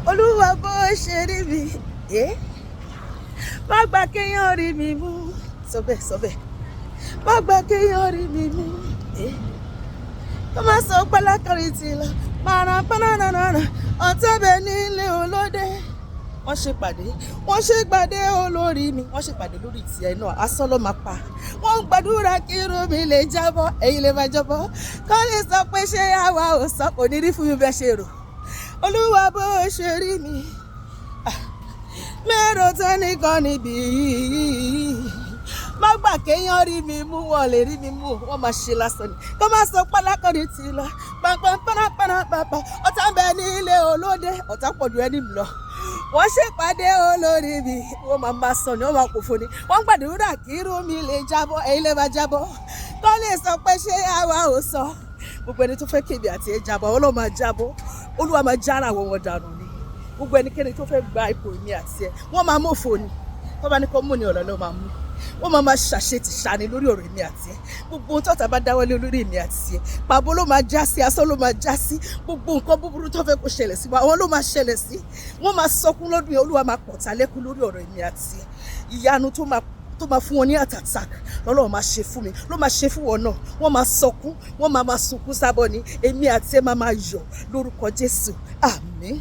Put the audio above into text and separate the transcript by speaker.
Speaker 1: Oluwa bó ṣe rí mi má gbà kéèyàn rí mi mú sọ bẹ́ẹ̀ má gbà kéèyàn rí mi mú kó má sọ pálákàrí ti lọ pàràpàràràrà ọ̀tẹ̀bẹ̀ nílé olóde wọ́n ṣèpàdé olórí mi wọ́n ṣèpàdé lórí tiẹ̀ náà asán ló máa pa wọ́n ń gbàdúrà kí irú mi lè jábọ́ èyí lè máa jábọ́ kọ́ lè sọ pé ṣé àwa ò sọ kò ní rí fún mi bẹ́ẹ̀ ṣe rò Olúwa bó ṣe rí mi mẹ́rọ tẹ́nìkan níbí má gbà kéèyàn rí mi mú wọn lè rí mi mú wọn máa ṣe lásán ni kó má sọ pálákọ̀ọ́ni ti lọ pàpàpàpàpàpà ọ̀tá ń bẹ ní ilé olóde ọ̀tá pọ̀jù ẹni lọ wọ́n ṣèpàdé olórí mi wọ́n máa sọ ni wọ́n máa kófo ni wọ́n gbàdúrà kí irú mi lè jábọ́ èyí lè máa jábọ́ kó lè sọ pé ṣé àwa ò sọ gbogbo ẹni tó fẹ́ kébi àti ẹ jábọ́ Ọlọ́run máa jábọ́ Olúwa máa jára àwọn wọn dànù ni gbogbo ẹnikẹ́ni tó fẹ́ gba ipò mi àti ẹ wọ́n máa mọ̀fò ni tó bá ní kó mú ni ọ̀rọ̀ ló máa mú wọ́n máa ṣàṣetì ṣani lórí ọ̀rọ̀ èmi àti ẹ gbogbo ohun tọ́ta bá dáwọ́lé lórí èmi àti ẹ pàbó ló máa já sí asán ló máa já sí gbogbo nǹkan búburú tó fẹ́ kó ṣẹlẹ̀ sí wa àwọn ló máa ṣẹlẹ̀ sí wọ́n máa sọkún lọ́dún yẹn Olúwa máa pọ̀ta lẹ́kún lórí ọ̀rọ̀ èmi àti ẹ ìyanu tó máa fún wọn ní àtàtàk lọ́lọ́run máa ṣe fún mi ló máa ṣe fún wọn náà wọ́n máa sọkún wọ́n máa sunkún sábọ̀ ni èmi àti ẹ máa yọ̀ lórúkọ Jésù àmín.